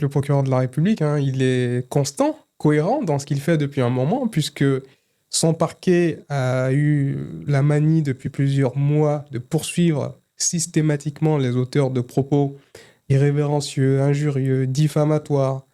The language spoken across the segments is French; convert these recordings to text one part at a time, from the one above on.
le procureur de la République, hein, il est constant, cohérent dans ce qu'il fait depuis un moment, puisque son parquet a eu la manie depuis plusieurs mois de poursuivre systématiquement les auteurs de propos irrévérencieux, injurieux, diffamatoires,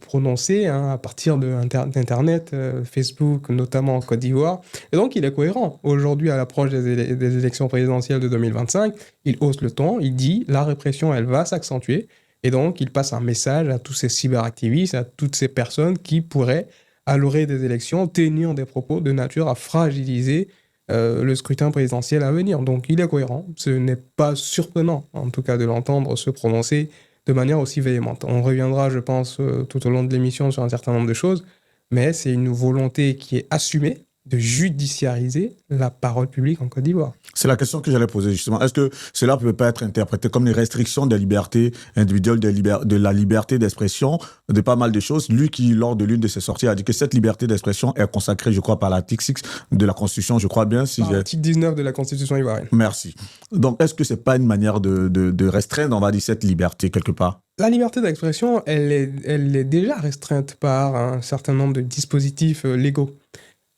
prononcés hein, à partir d'Internet, Facebook, notamment en Côte d'Ivoire. Et donc, il est cohérent. Aujourd'hui, à l'approche des élections présidentielles de 2025, il hausse le ton, il dit la répression, elle va s'accentuer. Et donc, il passe un message à tous ces cyberactivistes, à toutes ces personnes qui pourraient, à l'orée des élections, tenir des propos de nature à fragiliser le scrutin présidentiel à venir. Donc il est cohérent. Ce n'est pas surprenant, en tout cas, de l'entendre se prononcer de manière aussi véhémente. On reviendra, je pense, tout au long de l'émission sur un certain nombre de choses, mais c'est une volonté qui est assumée de judiciariser la parole publique en Côte d'Ivoire. C'est la question que j'allais poser justement. Est-ce que cela ne peut pas être interprété comme une restriction des libertés individuelles, de la liberté d'expression, de pas mal de choses? Lui qui, lors de l'une de ses sorties, a dit que cette liberté d'expression est consacrée, je crois, par l'article 6 de la Constitution, je crois bien. Par l'article 19 de la Constitution ivoirienne. Merci. Donc, est-ce que ce n'est pas une manière de restreindre, on va dire, cette liberté quelque part? La liberté d'expression, elle est déjà restreinte par un certain nombre de dispositifs légaux.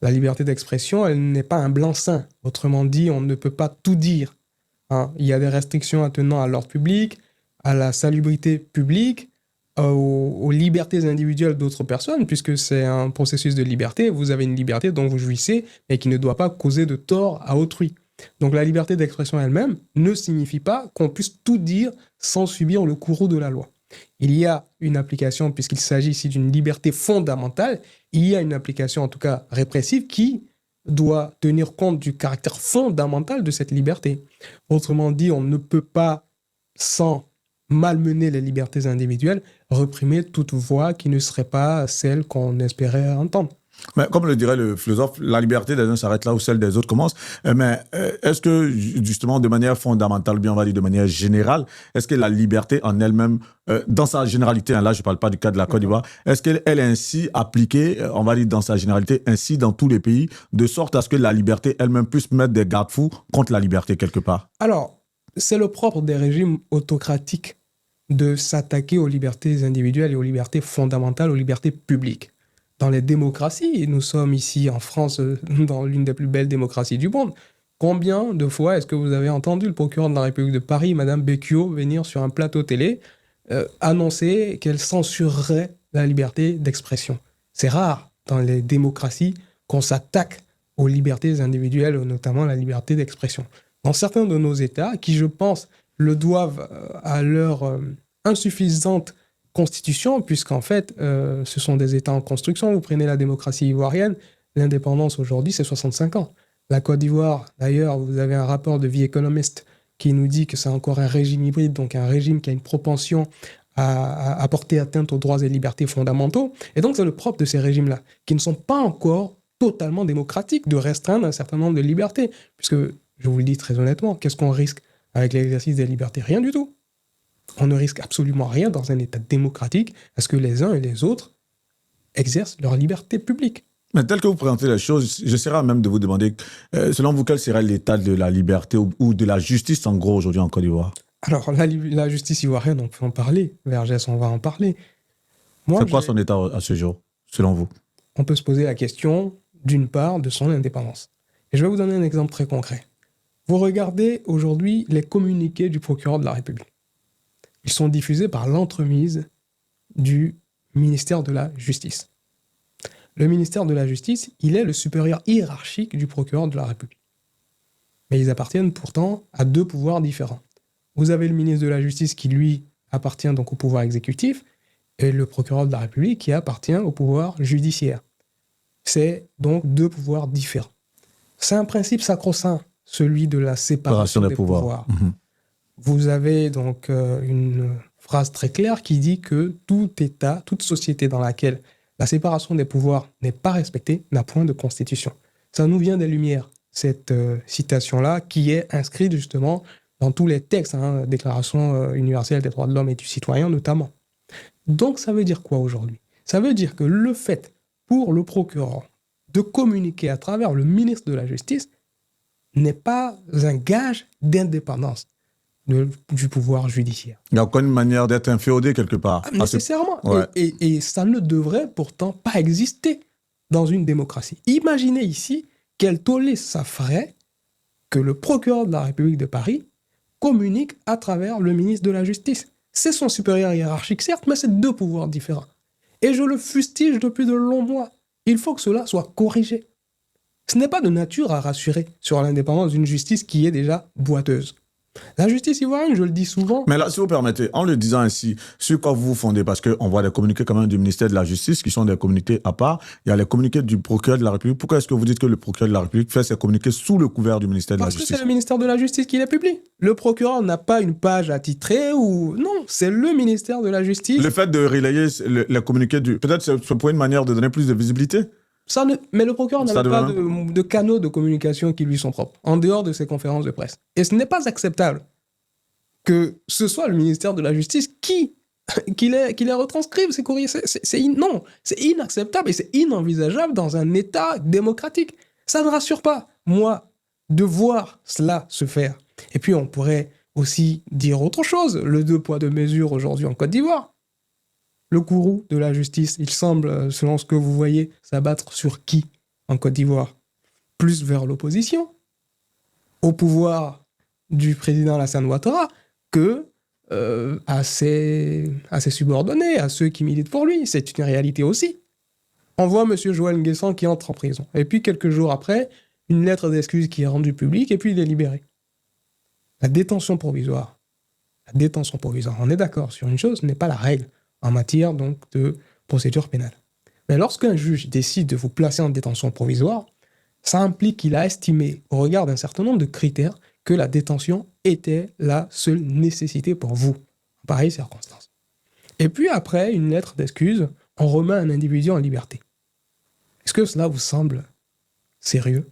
La liberté d'expression, elle n'est pas un blanc-seing. Autrement dit, on ne peut pas tout dire. Hein. Il y a des restrictions attenant à l'ordre public, à la salubrité publique, aux libertés individuelles d'autres personnes, puisque c'est un processus de liberté. Vous avez une liberté dont vous jouissez, mais qui ne doit pas causer de tort à autrui. Donc la liberté d'expression elle-même ne signifie pas qu'on puisse tout dire sans subir le courroux de la loi. Il y a une application, puisqu'il s'agit ici d'une liberté fondamentale, il y a une application en tout cas répressive qui doit tenir compte du caractère fondamental de cette liberté. Autrement dit, on ne peut pas, sans malmener les libertés individuelles, réprimer toute voix qui ne serait pas celle qu'on espérait entendre. Mais comme le dirait le philosophe, la liberté des uns s'arrête là où celle des autres commence. Mais est-ce que, justement, de manière fondamentale, bien on va dire de manière générale, est-ce que la liberté en elle-même, dans sa généralité, hein, là je ne parle pas du cas de la Côte d'Ivoire, est-ce qu'elle est ainsi appliquée, on va dire dans sa généralité, ainsi dans tous les pays, de sorte à ce que la liberté elle-même puisse mettre des garde-fous contre la liberté quelque part? Alors, c'est le propre des régimes autocratiques de s'attaquer aux libertés individuelles et aux libertés fondamentales, aux libertés publiques. Dans les démocraties, et nous sommes ici en France, dans l'une des plus belles démocraties du monde, combien de fois est-ce que vous avez entendu le procureur de la République de Paris, Madame Becchio, venir sur un plateau télé, annoncer qu'elle censurerait la liberté d'expression? C'est rare dans les démocraties qu'on s'attaque aux libertés individuelles, notamment la liberté d'expression. Dans certains de nos États, qui je pense le doivent à leur insuffisante constitution, puisqu'en fait, ce sont des États en construction. Vous prenez la démocratie ivoirienne, l'indépendance aujourd'hui, c'est 65 ans. La Côte d'Ivoire, d'ailleurs, vous avez un rapport de The Economist qui nous dit que c'est encore un régime hybride, donc un régime qui a une propension à porter atteinte aux droits et libertés fondamentaux. Et donc, c'est le propre de ces régimes-là, qui ne sont pas encore totalement démocratiques, de restreindre un certain nombre de libertés. Puisque, je vous le dis très honnêtement, qu'est-ce qu'on risque avec l'exercice des libertés? Rien du tout. On ne risque absolument rien dans un État démocratique à ce que les uns et les autres exercent leur liberté publique. Mais tel que vous présentez les choses, j'essaierai même de vous demander, selon vous, quel serait l'état de la liberté ou de la justice, en gros, aujourd'hui en Côte d'Ivoire? Alors, la justice ivoirienne, on peut en parler. Vergès, on va en parler. C'est quoi son état à ce jour, selon vous? On peut se poser la question, d'une part, de son indépendance. Et je vais vous donner un exemple très concret. Vous regardez aujourd'hui les communiqués du procureur de la République. Ils sont diffusés par l'entremise du ministère de la Justice. Le ministère de la Justice, il est le supérieur hiérarchique du procureur de la République. Mais ils appartiennent pourtant à deux pouvoirs différents. Vous avez le ministre de la Justice qui, lui, appartient donc au pouvoir exécutif, et le procureur de la République qui appartient au pouvoir judiciaire. C'est donc deux pouvoirs différents. C'est un principe sacro-saint, celui de la séparation des pouvoirs. Mmh. Vous avez donc une phrase très claire qui dit que tout État, toute société dans laquelle la séparation des pouvoirs n'est pas respectée n'a point de constitution. Ça nous vient des Lumières, cette citation-là, qui est inscrite justement dans tous les textes, Déclaration universelle des droits de l'homme et du citoyen notamment. Donc ça veut dire quoi aujourd'hui? Ça veut dire que le fait pour le procureur de communiquer à travers le ministre de la Justice n'est pas un gage d'indépendance. du pouvoir judiciaire. Il y a encore une manière d'être inféodé quelque part. Nécessairement. Ouais. Et ça ne devrait pourtant pas exister dans une démocratie. Imaginez ici quel tollé ça ferait que le procureur de la République de Paris communique à travers le ministre de la Justice. C'est son supérieur hiérarchique, certes, mais c'est deux pouvoirs différents. Et je le fustige depuis de longs mois. Il faut que cela soit corrigé. Ce n'est pas de nature à rassurer sur l'indépendance d'une justice qui est déjà boiteuse. La justice ivoirienne, je le dis souvent... Mais là, si vous permettez, en le disant ainsi, sur quoi vous vous fondez? Parce qu'on voit des communiqués quand même du ministère de la Justice qui sont des communiqués à part. Il y a les communiqués du procureur de la République. Pourquoi est-ce que vous dites que le procureur de la République fait ses communiqués sous le couvert du ministère de la Parce que Justice? c'est le ministère de la Justice qui les publie. Le procureur n'a pas une page attitrée ou... Non, c'est le ministère de la Justice. Le fait de relayer les communiqués du... Peut-être c'est pour une manière de donner plus de visibilité? Mais le procureur n'a pas de canaux de communication qui lui sont propres, en dehors de ses conférences de presse. Et ce n'est pas acceptable que ce soit le ministère de la Justice qui les retranscrive, ces courriers. Non, c'est inacceptable et c'est inenvisageable dans un État démocratique. Ça ne rassure pas, moi, de voir cela se faire. Et puis, on pourrait aussi dire autre chose. Le deux poids, deux mesures aujourd'hui en Côte d'Ivoire. Le gourou de la justice, il semble, selon ce que vous voyez, s'abattre sur qui en Côte d'Ivoire? Plus vers l'opposition, au pouvoir du président Alassane Ouattara, que à ses subordonnés, à ceux qui militent pour lui. C'est une réalité aussi. On voit M. Joël Nguessan qui entre en prison. Et puis, quelques jours après, une lettre d'excuse qui est rendue publique, et puis il est libéré. La détention provisoire, on est d'accord sur une chose, ce n'est pas la règle en matière donc de procédure pénale. Mais lorsqu'un juge décide de vous placer en détention provisoire, ça implique qu'il a estimé, au regard d'un certain nombre de critères, que la détention était la seule nécessité pour vous, en pareille circonstance. Et puis après, une lettre d'excuse, on remet un individu en liberté. Est-ce que cela vous semble sérieux?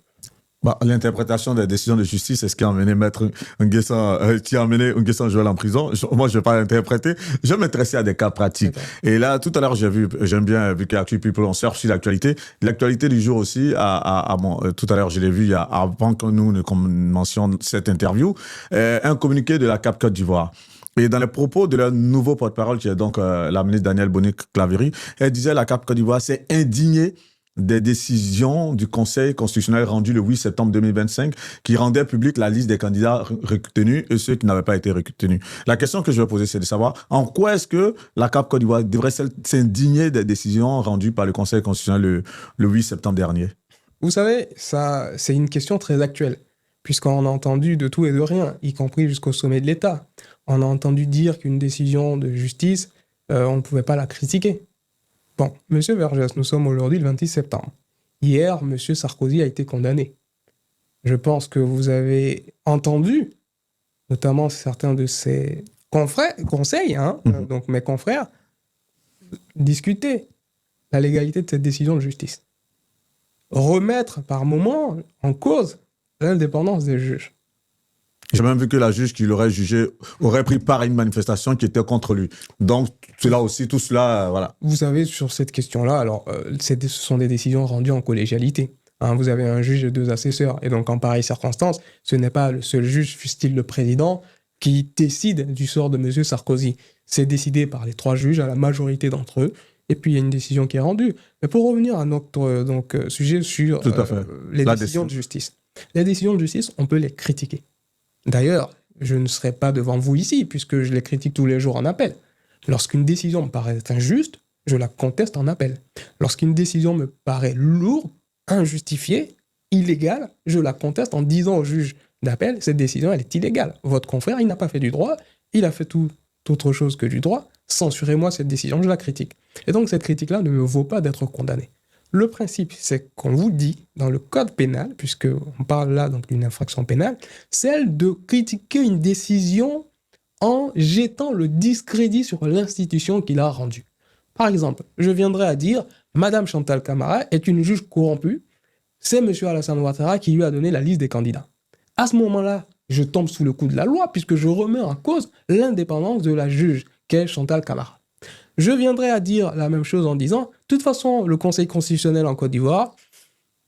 L'interprétation des décisions de justice, c'est ce qui a amené Maître Nguessan Joël en prison. Moi, je ne vais pas l'interpréter. Je vais m'intéresser à des cas pratiques. Et là, tout à l'heure, j'aime bien, vu qu'Actu People, on surfe sur l'actualité. L'actualité du jour aussi, tout à l'heure, je l'ai vu, avant que nous ne mentionne cette interview, un communiqué de la CAP Côte d'Ivoire. Et dans les propos de leur nouveau porte-parole, qui est donc la ministre Danielle Bonnet-Claverie, elle disait la CAP Côte d'Ivoire s'est indignée des décisions du Conseil constitutionnel rendues le 8 septembre 2025 qui rendaient publique la liste des candidats retenus et ceux qui n'avaient pas été retenus. La question que je vais poser, c'est de savoir en quoi est-ce que la CAP Côte d'Ivoire devrait s'indigner des décisions rendues par le Conseil constitutionnel le 8 septembre dernier? Vous savez, ça, c'est une question très actuelle, puisqu'on a entendu de tout et de rien, y compris jusqu'au sommet de l'État. On a entendu dire qu'une décision de justice, on ne pouvait pas la critiquer. Bon, M. Vergès, nous sommes aujourd'hui le 26 septembre. Hier, M. Sarkozy a été condamné. Je pense que vous avez entendu, notamment certains de ses conseils, donc mes confrères, discuter la légalité de cette décision de justice. Remettre par moment en cause l'indépendance des juges. J'ai même vu que la juge qui l'aurait jugé aurait pris part à une manifestation qui était contre lui. Donc, cela aussi, tout cela, voilà. Vous savez, sur cette question-là, alors, ce sont des décisions rendues en collégialité. Vous avez un juge et deux assesseurs. Et donc, en pareille circonstance, ce n'est pas le seul juge, fût-il le président, qui décide du sort de M. Sarkozy. C'est décidé par les trois juges, à la majorité d'entre eux. Et puis, il y a une décision qui est rendue. Mais pour revenir à notre sujet sur les décisions de justice. Les décisions de justice, on peut les critiquer. D'ailleurs, je ne serai pas devant vous ici, puisque je les critique tous les jours en appel. Lorsqu'une décision me paraît injuste, je la conteste en appel. Lorsqu'une décision me paraît lourde, injustifiée, illégale, je la conteste en disant au juge d'appel, cette décision, elle est illégale. Votre confrère, il n'a pas fait du droit, il a fait tout autre chose que du droit, censurez-moi cette décision, je la critique. Et donc, cette critique-là ne me vaut pas d'être condamné. Le principe, c'est qu'on vous dit, dans le code pénal, puisqu'on parle là donc d'une infraction pénale, celle de critiquer une décision en jetant le discrédit sur l'institution qui l'a rendue. Par exemple, je viendrais à dire « Madame Chantal Camara est une juge corrompue, c'est M. Alassane Ouattara qui lui a donné la liste des candidats. » À ce moment-là, je tombe sous le coup de la loi puisque je remets en cause l'indépendance de la juge qu'est Chantal Camara. Je viendrai à dire la même chose en disant « De toute façon, le Conseil constitutionnel en Côte d'Ivoire,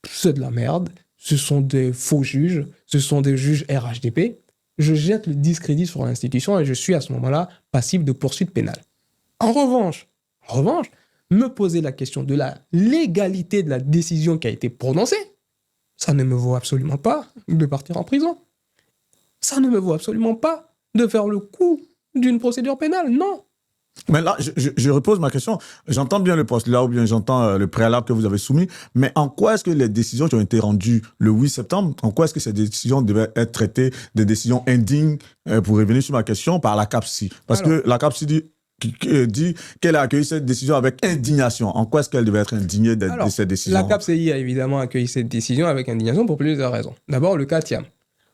c'est de la merde, ce sont des faux juges, ce sont des juges RHDP. je jette le discrédit sur l'institution et je suis à ce moment-là passible de poursuite pénale. En revanche, me poser la question de la légalité de la décision qui a été prononcée, ça ne me vaut absolument pas de partir en prison. Ça ne me vaut absolument pas de faire le coup d'une procédure pénale, non. Mais là, je repose ma question. J'entends bien le postulat ou bien j'entends le préalable que vous avez soumis, mais en quoi est-ce que les décisions qui ont été rendues le 8 septembre, en quoi est-ce que ces décisions devaient être traitées des décisions indignes, pour revenir sur ma question, par la CAPSI? Parce que la CAPSI dit qu'elle a accueilli cette décision avec indignation. En quoi est-ce qu'elle devait être indignée de cette décision? La CAPSI a évidemment accueilli cette décision avec indignation pour plusieurs raisons. D'abord, le cas Thiam.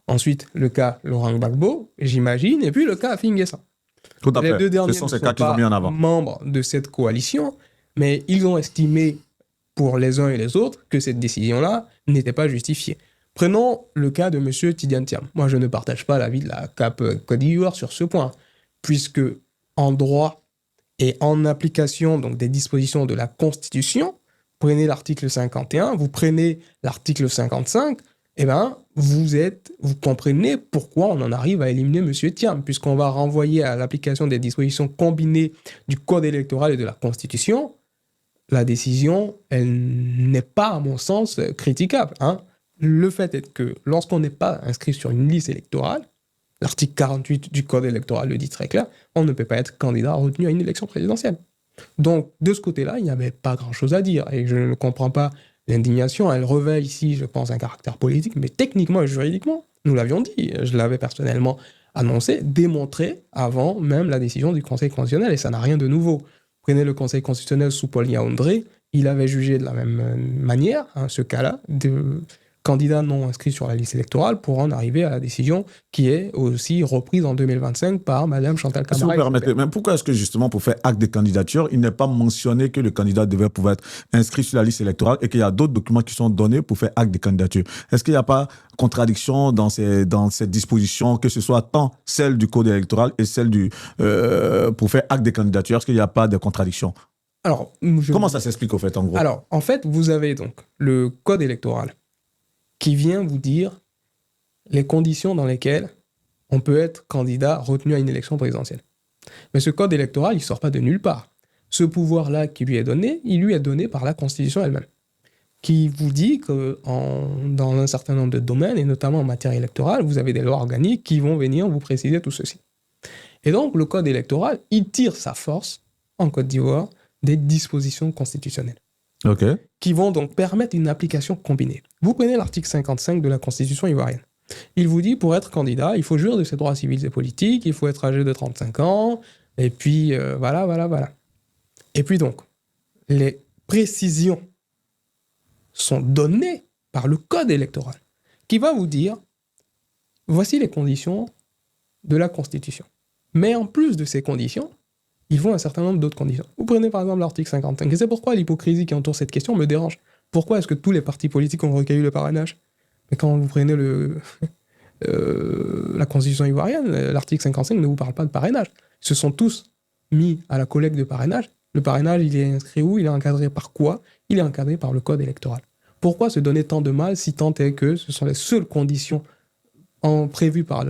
Ensuite, le cas Laurent Gbagbo, j'imagine, et puis le cas Afingessa. Tout à fait. Les deux derniers Ce sont ne ces sont cas qu'ils ont mis en pas avant. membres de cette coalition, mais ils ont estimé, pour les uns et les autres, que cette décision-là n'était pas justifiée. Prenons le cas de M. Tidiane Thiam. Moi, je ne partage pas l'avis de la CAP Côte d'Ivoire sur ce point, puisque en droit et en application donc, des dispositions de la Constitution, prenez l'article 51, vous prenez l'article 55, eh ben, vous comprenez pourquoi on en arrive à éliminer M. Thiam, puisqu'on va renvoyer à l'application des dispositions combinées du Code électoral et de la Constitution. La décision, elle n'est pas, à mon sens, critiquable. Le fait est que lorsqu'on n'est pas inscrit sur une liste électorale, l'article 48 du Code électoral le dit très clair, on ne peut pas être candidat retenu à une élection présidentielle. Donc, de ce côté-là, il n'y avait pas grand-chose à dire. Et je ne comprends pas l'indignation. Elle revêt ici, je pense, un caractère politique, mais techniquement et juridiquement, nous l'avions dit, je l'avais personnellement annoncé, démontré avant même la décision du Conseil constitutionnel, et ça n'a rien de nouveau. Prenez le Conseil constitutionnel sous Paul Yaoundé, il avait jugé de la même manière, ce cas-là, de candidats non inscrits sur la liste électorale pour en arriver à la décision qui est aussi reprise en 2025 par Mme Chantal Camara. Si vous permettez, mais pourquoi est-ce que justement pour faire acte de candidature, il n'est pas mentionné que le candidat devait pouvoir être inscrit sur la liste électorale et qu'il y a d'autres documents qui sont donnés pour faire acte de candidature? Est-ce qu'il n'y a pas contradiction dans ces dispositions, que ce soit tant celle du code électoral et celle pour faire acte de candidature? Est-ce qu'il n'y a pas de contradiction? Alors, comment ça s'explique au fait, en gros? Alors, en fait, vous avez donc le code électoral qui vient vous dire les conditions dans lesquelles on peut être candidat retenu à une élection présidentielle. Mais ce code électoral, il ne sort pas de nulle part. Ce pouvoir-là qui lui est donné, il lui est donné par la Constitution elle-même, qui vous dit que dans un certain nombre de domaines, et notamment en matière électorale, vous avez des lois organiques qui vont venir vous préciser tout ceci. Et donc, le code électoral, il tire sa force, en Côte d'Ivoire, des dispositions constitutionnelles. Okay. Qui vont donc permettre une application combinée. Vous prenez l'article 55 de la Constitution ivoirienne. Il vous dit, pour être candidat, il faut jouir de ses droits civils et politiques, il faut être âgé de 35 ans, et puis voilà. Et puis donc, les précisions sont données par le code électoral, qui va vous dire, voici les conditions de la Constitution. Mais en plus de ces conditions, il faut un certain nombre d'autres conditions. Vous prenez par exemple l'article 55, et c'est pourquoi l'hypocrisie qui entoure cette question me dérange. Pourquoi est-ce que tous les partis politiques ont recueilli le parrainage? Mais quand vous prenez la Constitution ivoirienne, l'article 55 ne vous parle pas de parrainage. Ils se sont tous mis à la collecte de parrainage. Le parrainage, il est inscrit où? Il est encadré par quoi? Il est encadré par le code électoral. Pourquoi se donner tant de mal si tant est que ce sont les seules conditions prévues par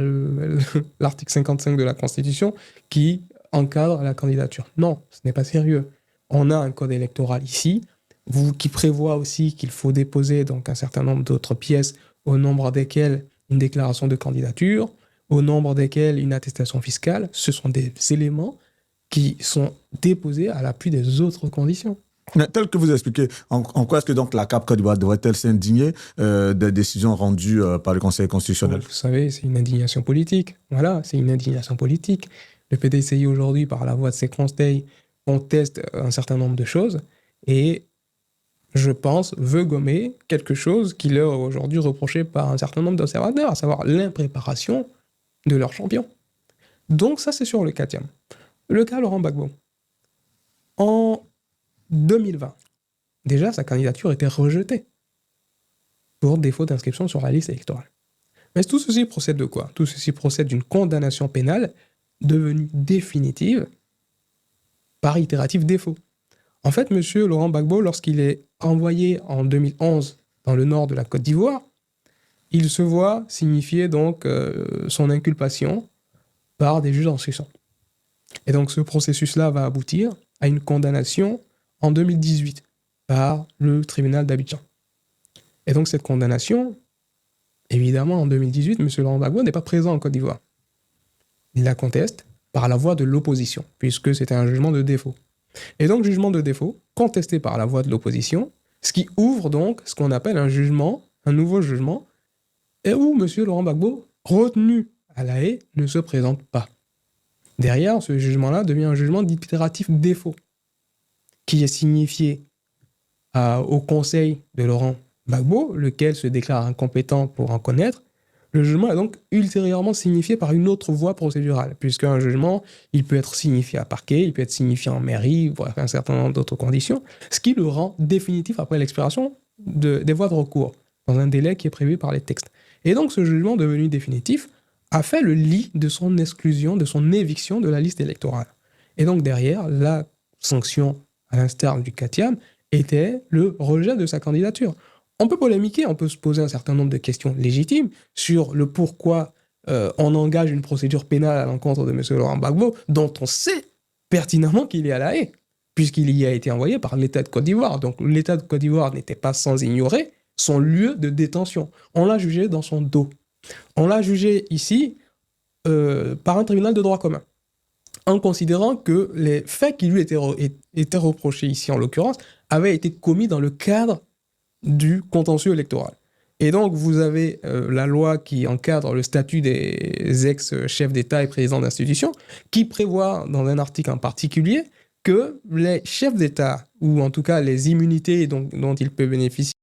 l'article 55 de la Constitution qui encadre la candidature? Non, ce n'est pas sérieux. On a un code électoral ici, qui prévoit aussi qu'il faut déposer donc un certain nombre d'autres pièces, au nombre desquelles une déclaration de candidature, au nombre desquelles une attestation fiscale. Ce sont des éléments qui sont déposés à l'appui des autres conditions. Mais tel que vous expliquez, en quoi est-ce que donc la CAP Côte d'Ivoire devrait-elle s'indigner des décisions rendues par le Conseil constitutionnel? Vous savez, c'est une indignation politique. Voilà, c'est une indignation politique. Le PDCI aujourd'hui, par la voie de ses conseils, conteste un certain nombre de choses et, je pense, veut gommer quelque chose qui leur est aujourd'hui reproché par un certain nombre d'observateurs, à savoir l'impréparation de leur champion. Donc ça, c'est sur le cas Thiam. Le cas Laurent Gbagbo. En 2020, déjà, sa candidature était rejetée pour défaut d'inscription sur la liste électorale. Mais tout ceci procède de quoi? Tout ceci procède d'une condamnation pénale devenue définitive par itératif défaut. En fait, M. Laurent Gbagbo, lorsqu'il est envoyé en 2011 dans le nord de la Côte d'Ivoire, il se voit signifier donc son inculpation par des juges d'instruction. Et donc ce processus-là va aboutir à une condamnation en 2018 par le tribunal d'Abidjan. Et donc cette condamnation, évidemment en 2018, M. Laurent Gbagbo n'est pas présent en Côte d'Ivoire. Il la conteste par la voie de l'opposition, puisque c'était un jugement de défaut. Et donc jugement de défaut, contesté par la voie de l'opposition, ce qui ouvre donc ce qu'on appelle un jugement, un nouveau jugement, et où M. Laurent Gbagbo, retenu à La Haye, ne se présente pas. Derrière, ce jugement-là devient un jugement d'impératif défaut, qui est signifié au conseil de Laurent Gbagbo, lequel se déclare incompétent pour en connaître. Le jugement est donc ultérieurement signifié par une autre voie procédurale, puisqu'un jugement, il peut être signifié à parquet, il peut être signifié en mairie, voire un certain nombre d'autres conditions, ce qui le rend définitif après l'expiration des voies de recours, dans un délai qui est prévu par les textes. Et donc ce jugement devenu définitif a fait le lit de son exclusion, de son éviction de la liste électorale. Et donc derrière, la sanction, à l'instar du CATIAM, était le rejet de sa candidature. On peut polémiquer, on peut se poser un certain nombre de questions légitimes sur le pourquoi on engage une procédure pénale à l'encontre de M. Laurent Gbagbo, dont on sait pertinemment qu'il est à La Haye, puisqu'il y a été envoyé par l'État de Côte d'Ivoire. Donc l'État de Côte d'Ivoire n'était pas sans ignorer son lieu de détention. On l'a jugé dans son dos. On l'a jugé ici par un tribunal de droit commun, en considérant que les faits qui lui étaient reprochés ici, en l'occurrence, avaient été commis dans le cadre du contentieux électoral. Et donc, vous avez la loi qui encadre le statut des ex-chefs d'État et présidents d'institutions, qui prévoit, dans un article en particulier, que les chefs d'État, ou en tout cas les immunités dont ils peuvent bénéficier